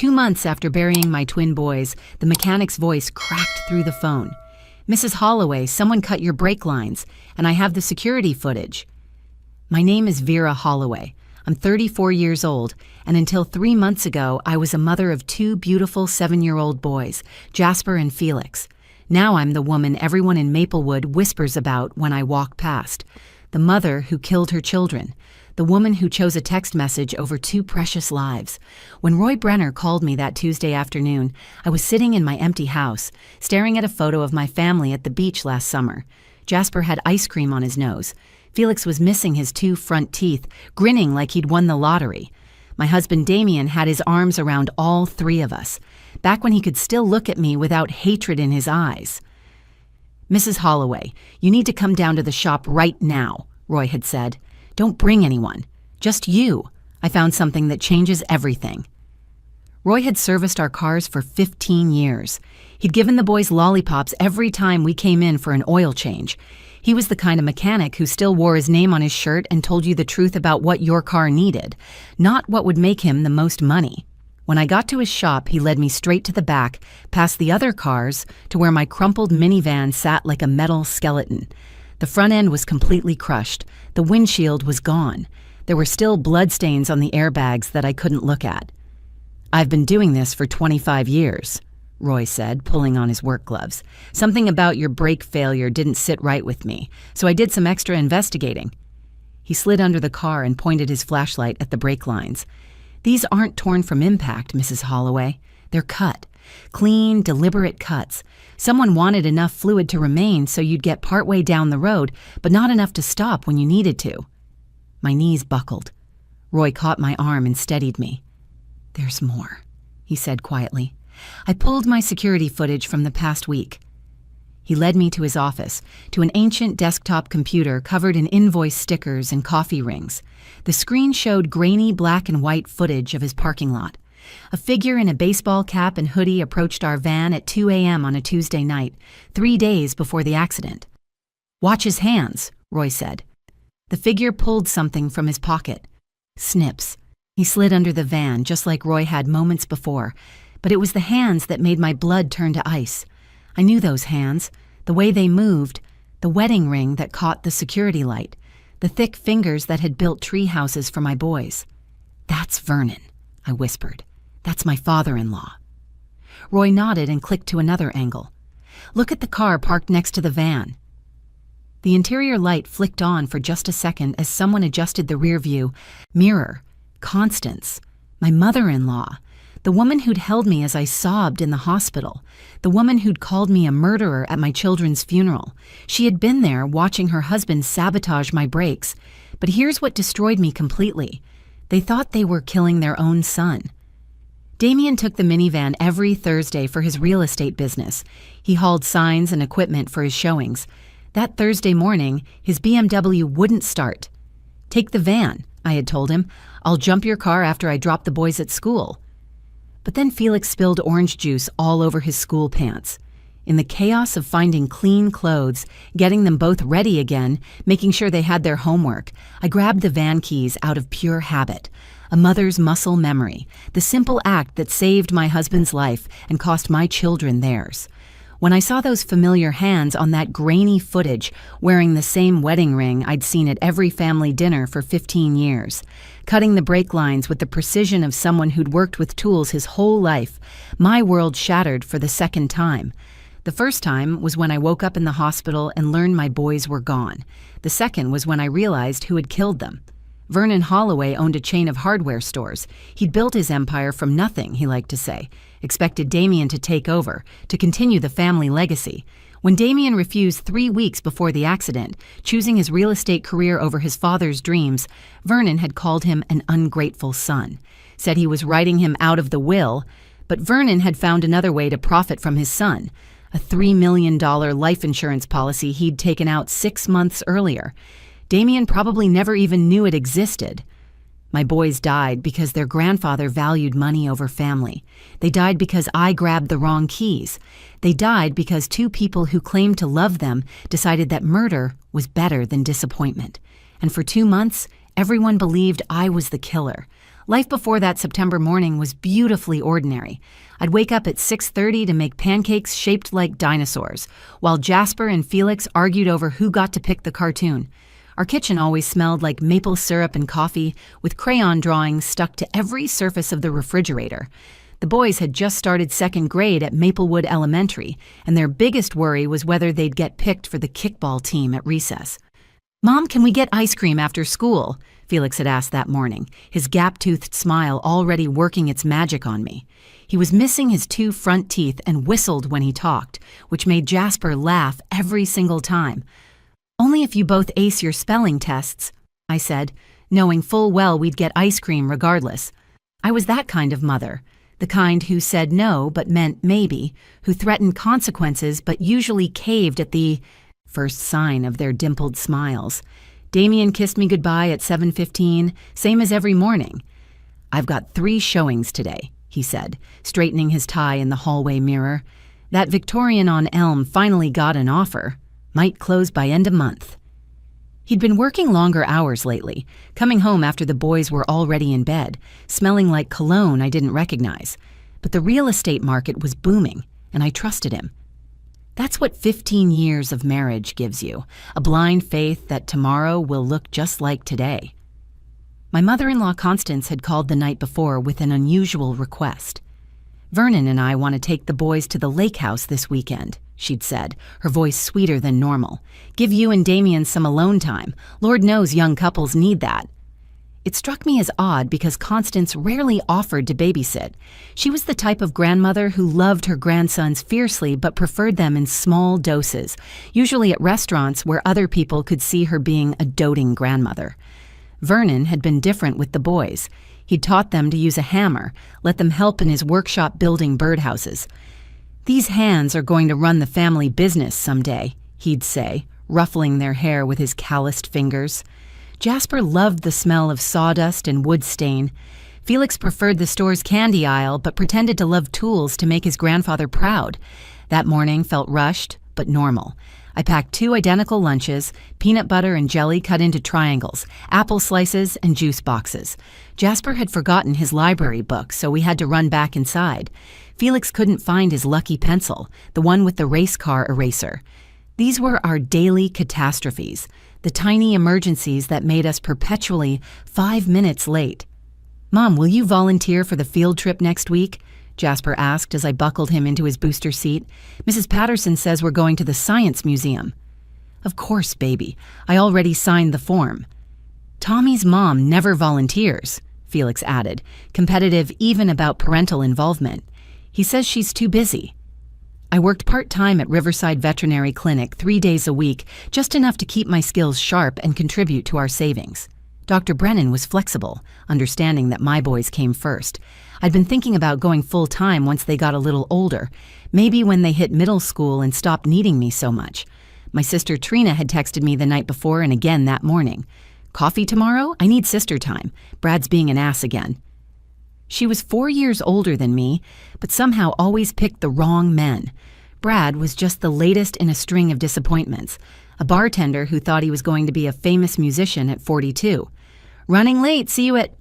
2 months after burying my twin boys, the mechanic's voice cracked through the phone. "Mrs. Holloway, someone cut your brake lines, and I have the security footage." My name is Vera Holloway. I'm 34 years old, and until 3 months ago, I was a mother of 2 beautiful 7-year-old boys, Jasper and Felix. Now I'm the woman everyone in Maplewood whispers about when I walk past. The mother who killed her children. The woman who chose a text message over 2 precious lives. When Roy Brenner called me that Tuesday afternoon, I was sitting in my empty house, staring at a photo of my family at the beach last summer. Jasper had ice cream on his nose. Felix was missing his 2 front teeth, grinning like he'd won the lottery. My husband Damien had his arms around all 3 of us, back when he could still look at me without hatred in his eyes. "Mrs. Holloway, you need to come down to the shop right now," Roy had said. "Don't bring anyone. Just you. I found something that changes everything." Roy had serviced our cars for 15 years. He'd given the boys lollipops every time we came in for an oil change. He was the kind of mechanic who still wore his name on his shirt and told you the truth about what your car needed, not what would make him the most money. When I got to his shop, he led me straight to the back, past the other cars, to where my crumpled minivan sat like a metal skeleton. The front end was completely crushed. The windshield was gone. There were still bloodstains on the airbags that I couldn't look at. "I've been doing this for 25 years, Roy said, pulling on his work gloves. "Something about your brake failure didn't sit right with me, so I did some extra investigating." He slid under the car and pointed his flashlight at the brake lines. "These aren't torn from impact, Mrs. Holloway. They're cut. Clean, deliberate cuts. Someone wanted enough fluid to remain so you'd get partway down the road, but not enough to stop when you needed to." My knees buckled. Roy caught my arm and steadied me. "There's more," he said quietly. I pulled my security footage from the past week. He led me to his office, to an ancient desktop computer covered in invoice stickers and coffee rings. The screen showed grainy black and white footage of his parking lot. A figure in a baseball cap and hoodie approached our van at 2 a.m. on a Tuesday night, 3 days before the accident. "Watch his hands," Roy said. The figure pulled something from his pocket. Snips. He slid under the van, just like Roy had moments before, but it was the hands that made my blood turn to ice. I knew those hands, the way they moved, the wedding ring that caught the security light, the thick fingers that had built tree houses for my boys. "That's Vernon," I whispered. "That's my father-in-law." Roy nodded and clicked to another angle. "Look at the car parked next to the van." The interior light flicked on for just a second as someone adjusted the rear view mirror. Constance, my mother-in-law, the woman who'd held me as I sobbed in the hospital, the woman who'd called me a murderer at my children's funeral. She had been there watching her husband sabotage my brakes. But here's what destroyed me completely. They thought they were killing their own son. Damien took the minivan every Thursday for his real estate business. He hauled signs and equipment for his showings. That Thursday morning, his BMW wouldn't start. "Take the van," I had told him. "I'll jump your car after I drop the boys at school." But then Felix spilled orange juice all over his school pants. In the chaos of finding clean clothes, getting them both ready again, making sure they had their homework, I grabbed the van keys out of pure habit, a mother's muscle memory, the simple act that saved my husband's life and cost my children theirs. When I saw those familiar hands on that grainy footage, wearing the same wedding ring I'd seen at every family dinner for 15 years, cutting the brake lines with the precision of someone who'd worked with tools his whole life, my world shattered for the second time. The first time was when I woke up in the hospital and learned my boys were gone. The second was when I realized who had killed them. Vernon Holloway owned a chain of hardware stores. He'd built his empire from nothing, he liked to say. Expected Damien to take over, to continue the family legacy. When Damien refused 3 weeks before the accident, choosing his real estate career over his father's dreams, Vernon had called him an ungrateful son, said he was writing him out of the will, but Vernon had found another way to profit from his son, a $3 million life insurance policy he'd taken out 6 months earlier. Damien probably never even knew it existed. My boys died because their grandfather valued money over family. They died because I grabbed the wrong keys. They died because 2 people who claimed to love them decided that murder was better than disappointment. And for 2 months, everyone believed I was the killer. Life before that September morning was beautifully ordinary. I'd wake up at 6:30 to make pancakes shaped like dinosaurs, while Jasper and Felix argued over who got to pick the cartoon. Our kitchen always smelled like maple syrup and coffee, with crayon drawings stuck to every surface of the refrigerator. The boys had just started second grade at Maplewood Elementary, and their biggest worry was whether they'd get picked for the kickball team at recess. "Mom, can we get ice cream after school?" Felix had asked that morning, his gap-toothed smile already working its magic on me. He was missing his 2 front teeth and whistled when he talked, which made Jasper laugh every single time. "Only if you both ace your spelling tests," I said, knowing full well we'd get ice cream regardless. I was that kind of mother, the kind who said no but meant maybe, who threatened consequences but usually caved at the first sign of their dimpled smiles. Damien kissed me goodbye at 7:15, same as every morning. "I've got 3 showings today," he said, straightening his tie in the hallway mirror. "That Victorian on Elm finally got an offer. Might close by end of month." He'd been working longer hours lately, coming home after the boys were already in bed, smelling like cologne I didn't recognize. But the real estate market was booming, and I trusted him. That's what 15 years of marriage gives you, a blind faith that tomorrow will look just like today. My mother-in-law Constance had called the night before with an unusual request. "Vernon and I want to take the boys to the lake house this weekend," she'd said, her voice sweeter than normal. "Give you and Damien some alone time. Lord knows young couples need that." It struck me as odd because Constance rarely offered to babysit. She was the type of grandmother who loved her grandsons fiercely but preferred them in small doses, usually at restaurants where other people could see her being a doting grandmother. Vernon had been different with the boys. He'd taught them to use a hammer, let them help in his workshop building birdhouses. "These hands are going to run the family business someday," he'd say, ruffling their hair with his calloused fingers. Jasper loved the smell of sawdust and wood stain. Felix preferred the store's candy aisle but pretended to love tools to make his grandfather proud. That morning felt rushed, but normal. I packed 2 identical lunches, peanut butter and jelly cut into triangles, apple slices, and juice boxes. Jasper had forgotten his library book, so we had to run back inside. Felix couldn't find his lucky pencil, the one with the race car eraser. These were our daily catastrophes, the tiny emergencies that made us perpetually 5 minutes late. "Mom, will you volunteer for the field trip next week?" Jasper asked as I buckled him into his booster seat. "Mrs. Patterson says we're going to the Science Museum." "Of course, baby. I already signed the form." "Tommy's mom never volunteers," Felix added, competitive even about parental involvement. "He says she's too busy." I worked part-time at Riverside Veterinary Clinic 3 days a week, just enough to keep my skills sharp and contribute to our savings. Dr. Brennan was flexible, understanding that my boys came first. I'd been thinking about going full-time once they got a little older, maybe when they hit middle school and stopped needing me so much. My sister Trina had texted me the night before and again that morning. "Coffee tomorrow? I need sister time. Brad's being an ass again." She was 4 years older than me, but somehow always picked the wrong men. Brad was just the latest in a string of disappointments, a bartender who thought he was going to be a famous musician at 42. "Running late, see you at..."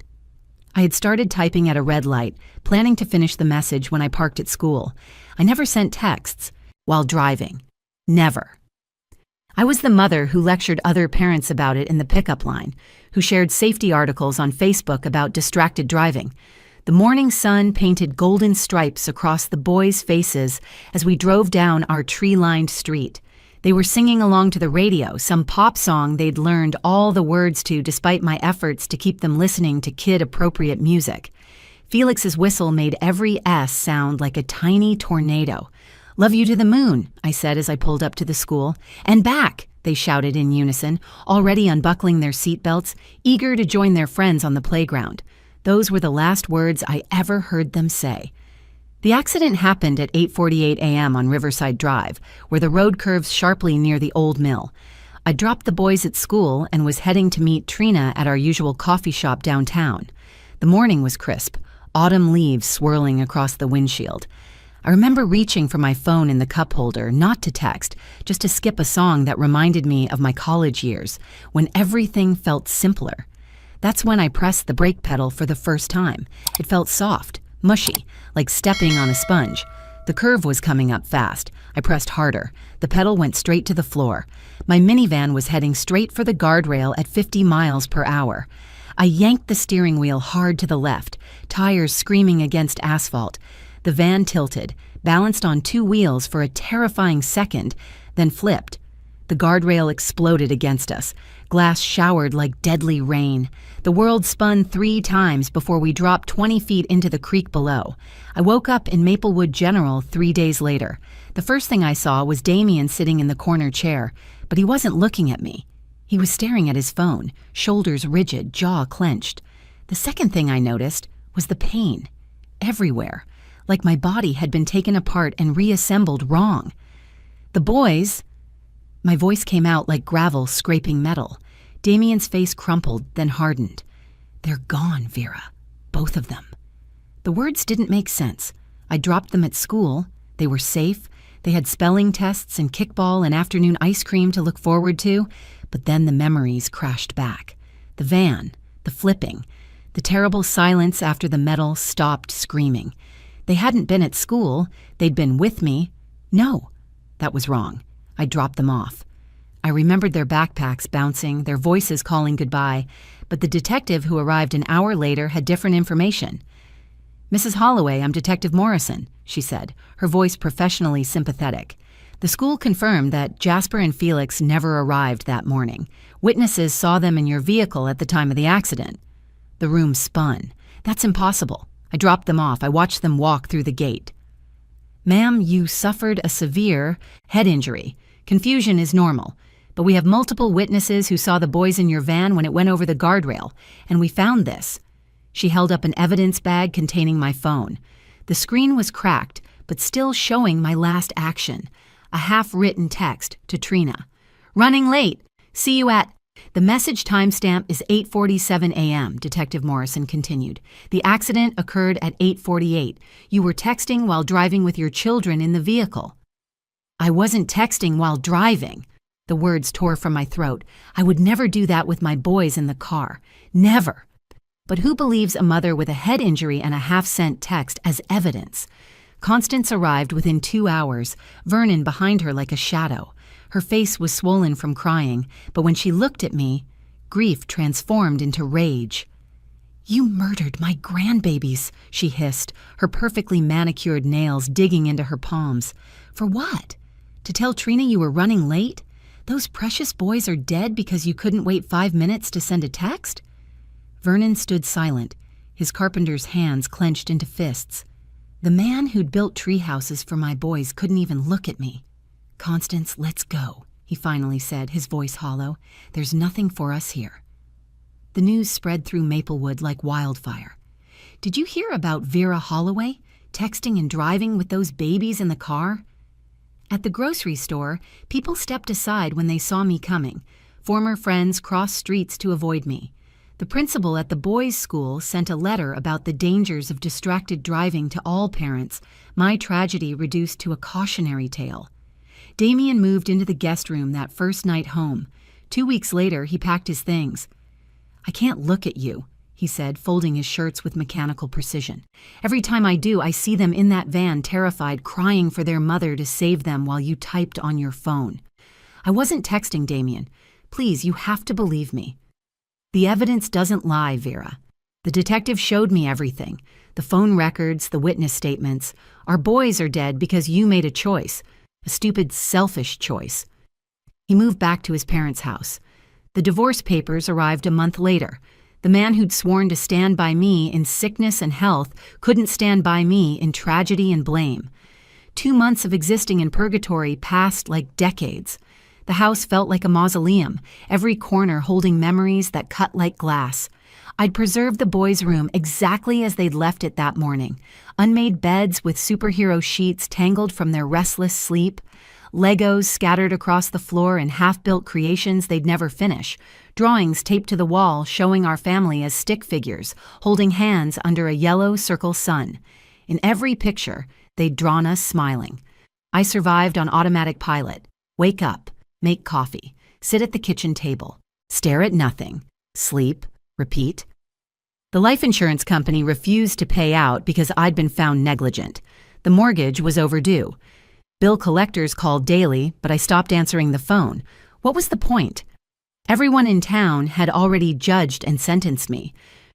I had started typing at a red light, planning to finish the message when I parked at school. I never sent texts while driving. Never. I was the mother who lectured other parents about it in the pickup line, who shared safety articles on Facebook about distracted driving. The morning sun painted golden stripes across the boys' faces as we drove down our tree-lined street. They were singing along to the radio, some pop song they'd learned all the words to despite my efforts to keep them listening to kid-appropriate music. Felix's whistle made every S sound like a tiny tornado. "Love you to the moon," I said as I pulled up to the school. "And back," they shouted in unison, already unbuckling their seatbelts, eager to join their friends on the playground. Those were the last words I ever heard them say. The accident happened at 8:48 a.m. on Riverside Drive, where the road curves sharply near the old mill. I dropped the boys at school and was heading to meet Trina at our usual coffee shop downtown. The morning was crisp, autumn leaves swirling across the windshield. I remember reaching for my phone in the cup holder, not to text, just to skip a song that reminded me of my college years, when everything felt simpler. That's when I pressed the brake pedal for the first time. It felt soft, mushy, like stepping on a sponge. The curve was coming up fast. I pressed harder. The pedal went straight to the floor. My minivan was heading straight for the guardrail at 50 miles per hour. I yanked the steering wheel hard to the left, tires screaming against asphalt. The van tilted, balanced on two wheels for a terrifying second, then flipped. The guardrail exploded against us. Glass showered like deadly rain. The world spun 3 times before we dropped 20 feet into the creek below. I woke up in Maplewood General 3 days later. The first thing I saw was Damien sitting in the corner chair, but he wasn't looking at me. He was staring at his phone, shoulders rigid, jaw clenched. The second thing I noticed was the pain. Everywhere. Like my body had been taken apart and reassembled wrong. The boys... My voice came out like gravel scraping metal. Damien's face crumpled, then hardened. They're gone, Vera. Both of them. The words didn't make sense. I dropped them at school. They were safe. They had spelling tests and kickball and afternoon ice cream to look forward to. But then the memories crashed back. The van, the flipping, the terrible silence after the metal stopped screaming. They hadn't been at school. They'd been with me. No, that was wrong. I dropped them off. I remembered their backpacks bouncing, their voices calling goodbye, but the detective who arrived an hour later had different information. "Mrs. Holloway, I'm Detective Morrison," she said, her voice professionally sympathetic. The school confirmed that Jasper and Felix never arrived that morning. Witnesses saw them in your vehicle at the time of the accident. The room spun. That's impossible. I dropped them off. I watched them walk through the gate. "Ma'am, you suffered a severe head injury. Confusion is normal, but we have multiple witnesses who saw the boys in your van when it went over the guardrail, and we found this." She held up an evidence bag containing my phone. The screen was cracked, but still showing my last action. A half-written text to Trina. "Running late. See you at..." The message timestamp is 8:47 a.m., Detective Morrison continued. "The accident occurred at 8:48. You were texting while driving with your children in the vehicle." "I wasn't texting while driving." The words tore from my throat. "I would never do that with my boys in the car. Never." But who believes a mother with a head injury and a half-sent text as evidence? Constance arrived within 2 hours, Vernon behind her like a shadow. Her face was swollen from crying, but when she looked at me, grief transformed into rage. "You murdered my grandbabies," she hissed, her perfectly manicured nails digging into her palms. "For what? To tell Trina you were running late? Those precious boys are dead because you couldn't wait 5 minutes to send a text?" Vernon stood silent, his carpenter's hands clenched into fists. The man who'd built tree houses for my boys couldn't even look at me. "Constance, let's go," he finally said, his voice hollow. "There's nothing for us here." The news spread through Maplewood like wildfire. "Did you hear about Vera Holloway, texting and driving with those babies in the car?" At the grocery store, people stepped aside when they saw me coming. Former friends crossed streets to avoid me. The principal at the boys' school sent a letter about the dangers of distracted driving to all parents, my tragedy reduced to a cautionary tale. Damien moved into the guest room that first night home. 2 weeks later, he packed his things. "I can't look at you," he said, folding his shirts with mechanical precision. "Every time I do, I see them in that van, terrified, crying for their mother to save them while you typed on your phone." "I wasn't texting, Damien. Please, you have to believe me." "The evidence doesn't lie, Vera. The detective showed me everything. The phone records, the witness statements. Our boys are dead because you made a choice. A stupid, selfish choice." He moved back to his parents' house. The divorce papers arrived a month later. The man who'd sworn to stand by me in sickness and health couldn't stand by me in tragedy and blame. 2 months of existing in purgatory passed like decades. The house felt like a mausoleum, every corner holding memories that cut like glass. I'd preserved the boys' room exactly as they'd left it that morning. Unmade beds with superhero sheets tangled from their restless sleep. Legos scattered across the floor and half-built creations they'd never finish. Drawings taped to the wall showing our family as stick figures, holding hands under a yellow circle sun. In every picture, they'd drawn us smiling. I survived on automatic pilot. Wake up, make coffee, sit at the kitchen table, stare at nothing, sleep, Repeat. The life insurance company refused to pay out because I'd been found negligent. The mortgage was overdue. Bill collectors called daily, but I stopped answering the phone. What was the point? Everyone in town had already judged and sentenced me.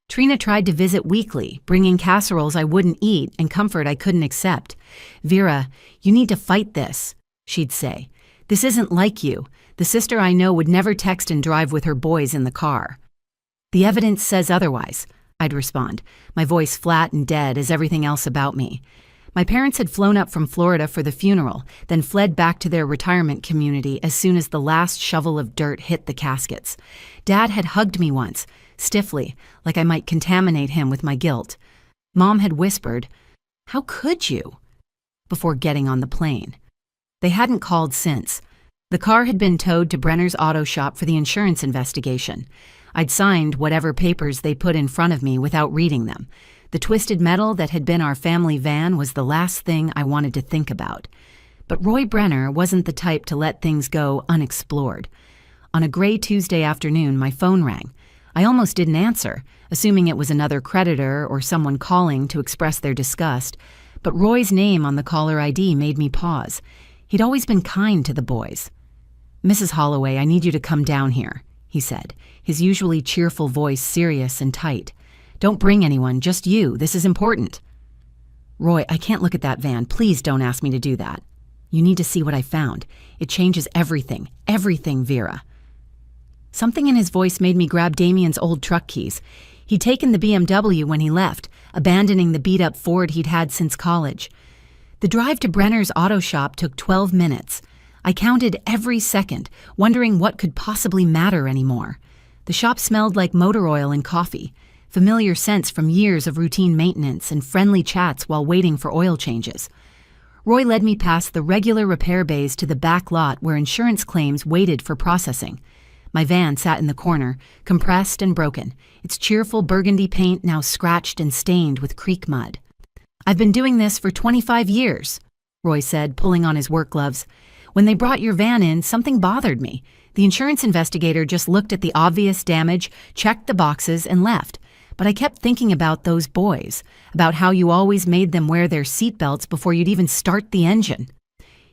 Trina tried to visit weekly, bringing casseroles I wouldn't eat and comfort I couldn't accept. Vera, you need to fight this, she'd say. This isn't like you. The sister I know would never text and drive with her boys in the car. The evidence says otherwise, I'd respond, my voice flat and dead as everything else about me. My parents had flown up from Florida for the funeral, then fled back to their retirement community as soon as the last shovel of dirt hit the caskets. Dad had hugged me once, stiffly, like I might contaminate him with my guilt. Mom had whispered, "How could you?" before getting on the plane. They hadn't called since. The car had been towed to Brenner's auto shop for the insurance investigation. I'd signed whatever papers they put in front of me without reading them. The twisted metal that had been our family van was the last thing I wanted to think about. But Roy Brenner wasn't the type to let things go unexplored. On a gray Tuesday afternoon, my phone rang. I almost didn't answer, assuming it was another creditor or someone calling to express their disgust. But Roy's name on the caller ID made me pause. He'd always been kind to the boys. "Mrs. Holloway, I need you to come down here," he said, his usually cheerful voice serious and tight. "Don't bring anyone, just you. This is important." "Roy, I can't look at that van. Please don't ask me to do that. You need to see what I found. It changes everything. Everything, Vera." Something in his voice made me grab Damien's old truck keys. He'd taken the BMW when he left, abandoning the beat-up Ford he'd had since college. The drive to Brenner's auto shop took 12 minutes. I counted every second, wondering what could possibly matter anymore. The shop smelled like motor oil and coffee, familiar scents from years of routine maintenance and friendly chats while waiting for oil changes. Roy led me past the regular repair bays to the back lot where insurance claims waited for processing. My van sat in the corner, compressed and broken, its cheerful burgundy paint now scratched and stained with creek mud. "I've been doing this for 25 years, Roy said, pulling on his work gloves. "When they brought your van in, something bothered me. The insurance investigator just looked at the obvious damage, checked the boxes, and left. But I kept thinking about those boys, about how you always made them wear their seatbelts before you'd even start the engine."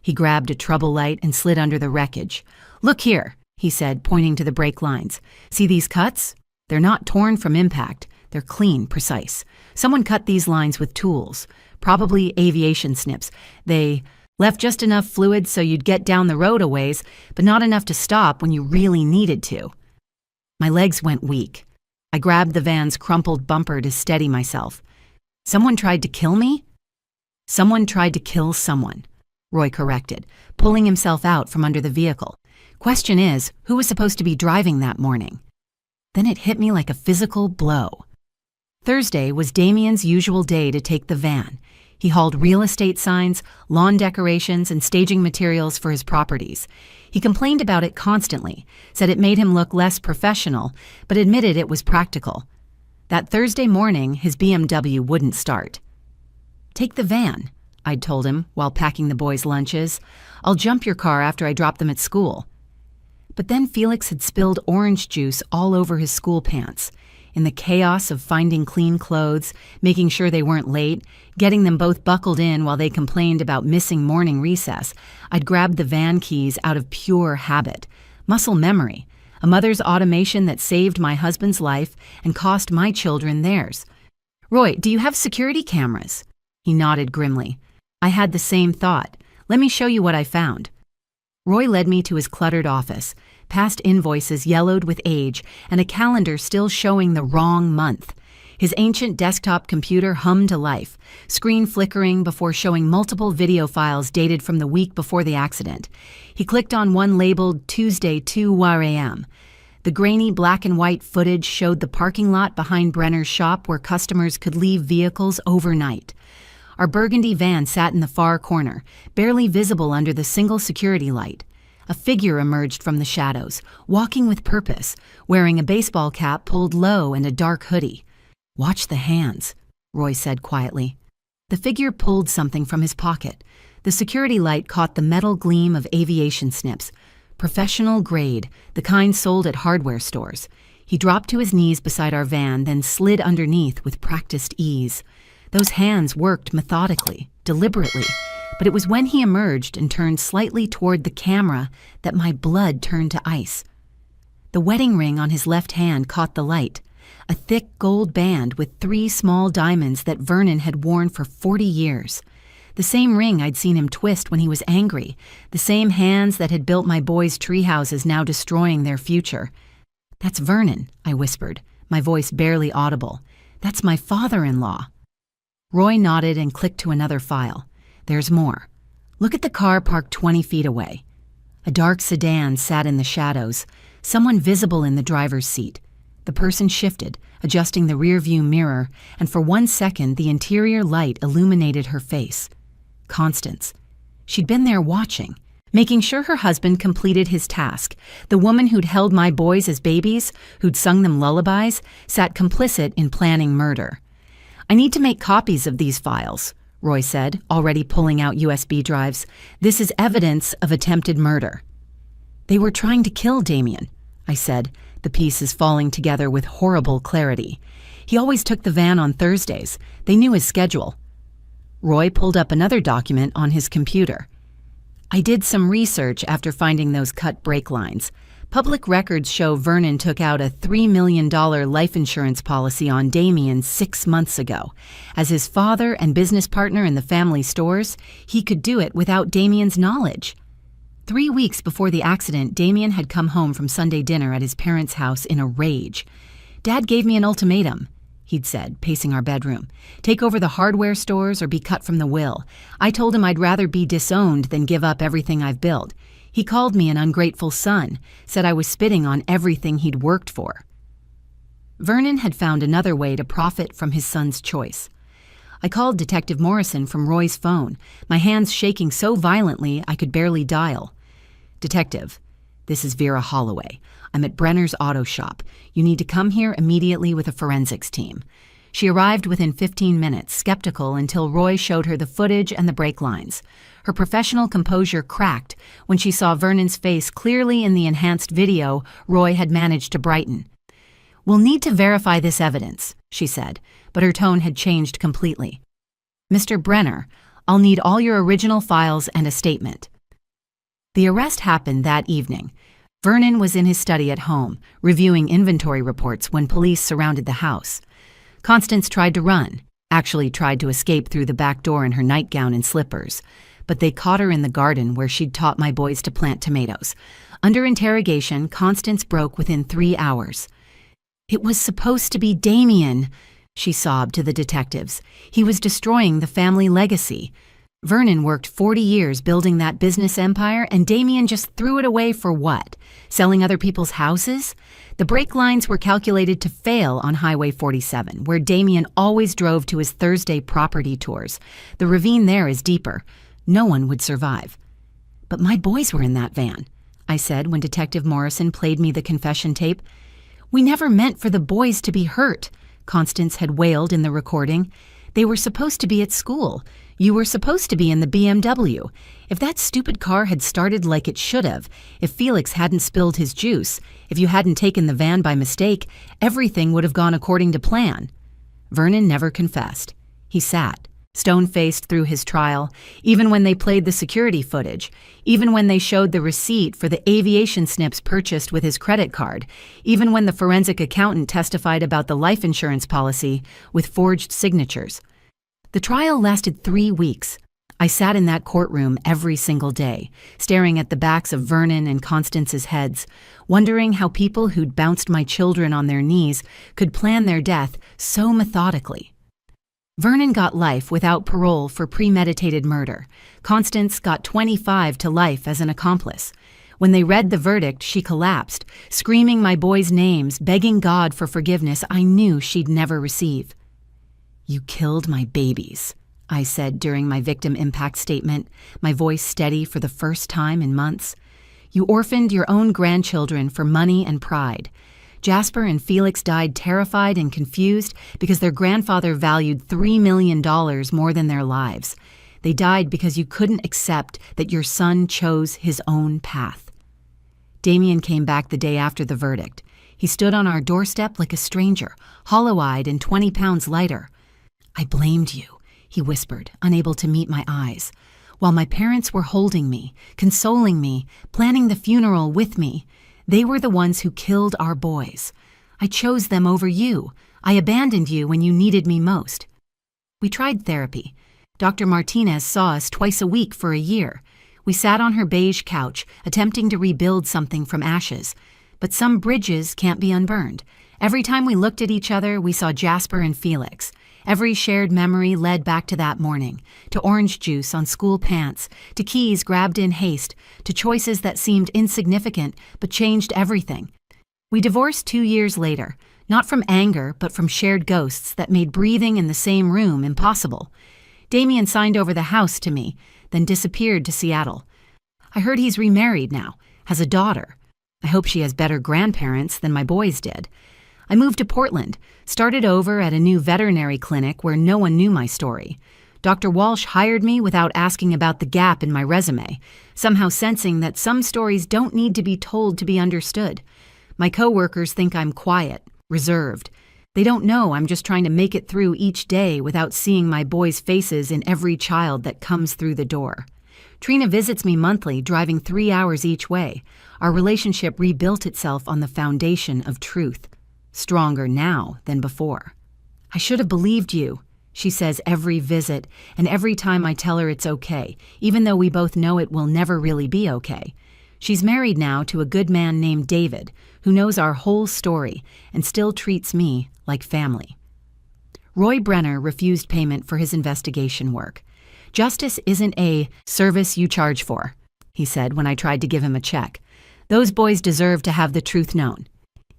He grabbed a trouble light and slid under the wreckage. "Look here," he said, pointing to the brake lines. "See these cuts? They're not torn from impact. They're clean, precise. Someone cut these lines with tools, probably aviation snips. They left just enough fluid so you'd get down the road a ways, but not enough to stop when you really needed to." My legs went weak. I grabbed the van's crumpled bumper to steady myself. "Someone tried to kill me?" "Someone tried to kill someone," Roy corrected, pulling himself out from under the vehicle. "Question is, who was supposed to be driving that morning?" Then it hit me like a physical blow. Thursday was Damien's usual day to take the van. He hauled real estate signs, lawn decorations, and staging materials for his properties. He complained about it constantly, said it made him look less professional, but admitted it was practical. That Thursday morning, his BMW wouldn't start. "Take the van," I'd told him while packing the boys' lunches. "I'll jump your car after I drop them at school." But then Felix had spilled orange juice all over his school pants. In the chaos of finding clean clothes, making sure they weren't late, getting them both buckled in while they complained about missing morning recess, I'd grabbed the van keys out of pure habit. Muscle memory, a mother's automation that saved my husband's life and cost my children theirs. "Roy, do you have security cameras?" He nodded grimly. I had the same thought. "Let me show you what I found." Roy led me to his cluttered office, past invoices yellowed with age and a calendar still showing the wrong month. His ancient desktop computer hummed to life, screen flickering before showing multiple video files dated from the week before the accident. He clicked on one labeled Tuesday 2 a.m. The grainy black and white footage showed the parking lot behind Brenner's shop where customers could leave vehicles overnight. Our burgundy van sat in the far corner, barely visible under the single security light. A figure emerged from the shadows, walking with purpose, wearing a baseball cap pulled low and a dark hoodie. "Watch the hands," Roy said quietly. The figure pulled something from his pocket. The security light caught the metal gleam of aviation snips. Professional grade, the kind sold at hardware stores. He dropped to his knees beside our van, then slid underneath with practiced ease. Those hands worked methodically, deliberately, but it was when he emerged and turned slightly toward the camera that my blood turned to ice. The wedding ring on his left hand caught the light, a thick gold band with 3 small diamonds that Vernon had worn for 40 years. The same ring I'd seen him twist when he was angry, the same hands that had built my boys' tree houses now destroying their future. "That's Vernon," I whispered, my voice barely audible. "That's my father-in-law." Roy nodded and clicked to another file. "There's more. Look at the car parked 20 feet away." A dark sedan sat in the shadows, someone visible in the driver's seat. The person shifted, adjusting the rearview mirror, and for 1 second the interior light illuminated her face. Constance. She'd been there watching, making sure her husband completed his task. The woman who'd held my boys as babies, who'd sung them lullabies, sat complicit in planning murder. "I need to make copies of these files," Roy said, already pulling out USB drives. "This is evidence of attempted murder." "They were trying to kill Damien," I said, the pieces falling together with horrible clarity. "He always took the van on Thursdays. They knew his schedule." Roy pulled up another document on his computer. "I did some research after finding those cut brake lines. Public records show Vernon took out a $3 million life insurance policy on Damien 6 months ago. As his father and business partner in the family stores, he could do it without Damien's knowledge." 3 weeks before the accident, Damien had come home from Sunday dinner at his parents' house in a rage. "Dad gave me an ultimatum," he'd said, pacing our bedroom. "Take over the hardware stores or be cut from the will. I told him I'd rather be disowned than give up everything I've built. He called me an ungrateful son, said I was spitting on everything he'd worked for." Vernon had found another way to profit from his son's choice. I called Detective Morrison from Roy's phone, my hands shaking so violently I could barely dial. "Detective, this is Vera Holloway. I'm at Brenner's auto shop. You need to come here immediately with a forensics team." She arrived within 15 minutes, skeptical until Roy showed her the footage and the brake lines. Her professional composure cracked when she saw Vernon's face clearly in the enhanced video Roy had managed to brighten. "We'll need to verify this evidence," she said, but her tone had changed completely. "Mr. Brenner, I'll need all your original files and a statement." The arrest happened that evening. Vernon was in his study at home, reviewing inventory reports when police surrounded the house. Constance tried to run, actually tried to escape through the back door in her nightgown and slippers, but they caught her in the garden where she'd taught my boys to plant tomatoes. Under interrogation, Constance broke within 3 hours. "It was supposed to be Damien," she sobbed to the detectives. "He was destroying the family legacy. Vernon worked 40 years building that business empire, and Damien just threw it away for what? Selling other people's houses? The brake lines were calculated to fail on Highway 47, where Damien always drove to his Thursday property tours. The ravine there is deeper. No one would survive." "But my boys were in that van," I said when Detective Morrison played me the confession tape. "We never meant for the boys to be hurt," Constance had wailed in the recording. "They were supposed to be at school. You were supposed to be in the BMW. If that stupid car had started like it should have, if Felix hadn't spilled his juice, if you hadn't taken the van by mistake, everything would have gone according to plan." Vernon never confessed. He sat, stone-faced through his trial, even when they played the security footage, even when they showed the receipt for the aviation snips purchased with his credit card, even when the forensic accountant testified about the life insurance policy with forged signatures. The trial lasted 3 weeks. I sat in that courtroom every single day, staring at the backs of Vernon and Constance's heads, wondering how people who'd bounced my children on their knees could plan their death so methodically. Vernon got life without parole for premeditated murder. Constance got 25 to life as an accomplice. When they read the verdict, she collapsed, screaming my boys' names, begging God for forgiveness I knew she'd never receive. "You killed my babies," I said during my victim impact statement, my voice steady for the first time in months. "You orphaned your own grandchildren for money and pride. Jasper and Felix died terrified and confused because their grandfather valued $3 million more than their lives. They died because you couldn't accept that your son chose his own path." Damien came back the day after the verdict. He stood on our doorstep like a stranger, hollow-eyed and 20 pounds lighter. "I blamed you," he whispered, unable to meet my eyes. While my parents were holding me, consoling me, planning the funeral with me, they were the ones who killed our boys. I chose them over you. I abandoned you when you needed me most. We tried therapy. Dr. Martinez saw us twice a week for a year. We sat on her beige couch, attempting to rebuild something from ashes. But some bridges can't be unburned. Every time we looked at each other, we saw Jasper and Felix. Every shared memory led back to that morning, to orange juice on school pants, to keys grabbed in haste, to choices that seemed insignificant but changed everything. We divorced 2 years later, not from anger but from shared ghosts that made breathing in the same room impossible. Damien signed over the house to me, then disappeared to Seattle. I heard he's remarried now, has a daughter. I hope she has better grandparents than my boys did. I moved to Portland, started over at a new veterinary clinic where no one knew my story. Dr. Walsh hired me without asking about the gap in my resume, somehow sensing that some stories don't need to be told to be understood. My coworkers think I'm quiet, reserved. They don't know I'm just trying to make it through each day without seeing my boys' faces in every child that comes through the door. Trina visits me monthly, driving 3 hours each way. Our relationship rebuilt itself on the foundation of truth. Stronger now than before. "I should have believed you," she says every visit, and every time I tell her it's okay, even though we both know it will never really be okay. She's married now to a good man named David, who knows our whole story and still treats me like family. Roy Brenner refused payment for his investigation work. "Justice isn't a service you charge for," he said when I tried to give him a check. "Those boys deserve to have the truth known."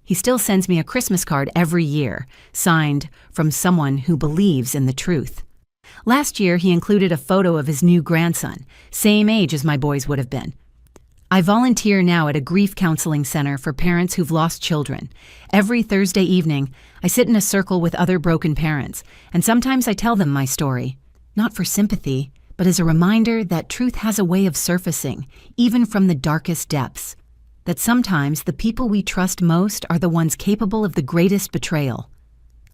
He still sends me a Christmas card every year, signed from someone who believes in the truth. Last year, he included a photo of his new grandson, same age as my boys would have been. I volunteer now at a grief counseling center for parents who've lost children. Every Thursday evening, I sit in a circle with other broken parents, and sometimes I tell them my story. Not for sympathy, but as a reminder that truth has a way of surfacing, even from the darkest depths. That sometimes the people we trust most are the ones capable of the greatest betrayal.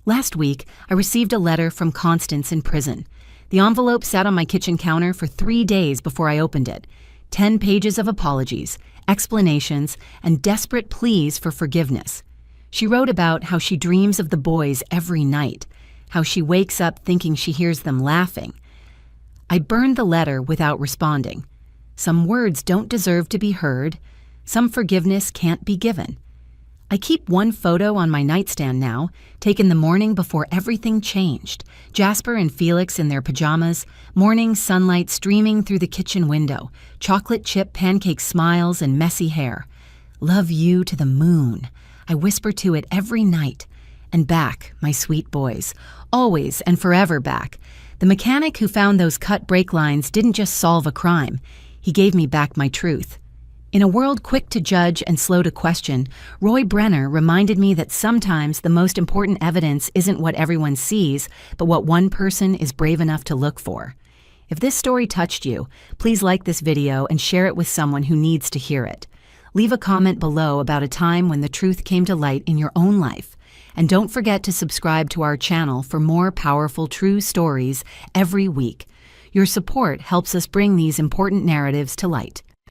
Last week, I received a letter from Constance in prison. The envelope sat on my kitchen counter for 3 days before I opened it. 10 pages of apologies, explanations, and desperate pleas for forgiveness. She wrote about how she dreams of the boys every night, how she wakes up thinking she hears them laughing. I burned the letter without responding. Some words don't deserve to be heard. Some forgiveness can't be given. I keep one photo on my nightstand now, taken the morning before everything changed. Jasper and Felix in their pajamas, morning sunlight streaming through the kitchen window, chocolate chip pancake smiles and messy hair. "Love you to the moon," I whisper to it every night. And back, my sweet boys, always and forever back. The mechanic who found those cut brake lines didn't just solve a crime. He gave me back my truth. In a world quick to judge and slow to question, Roy Brenner reminded me that sometimes the most important evidence isn't what everyone sees, but what one person is brave enough to look for. If this story touched you, please like this video and share it with someone who needs to hear it. Leave a comment below about a time when the truth came to light in your own life. And don't forget to subscribe to our channel for more powerful true stories every week. Your support helps us bring these important narratives to light.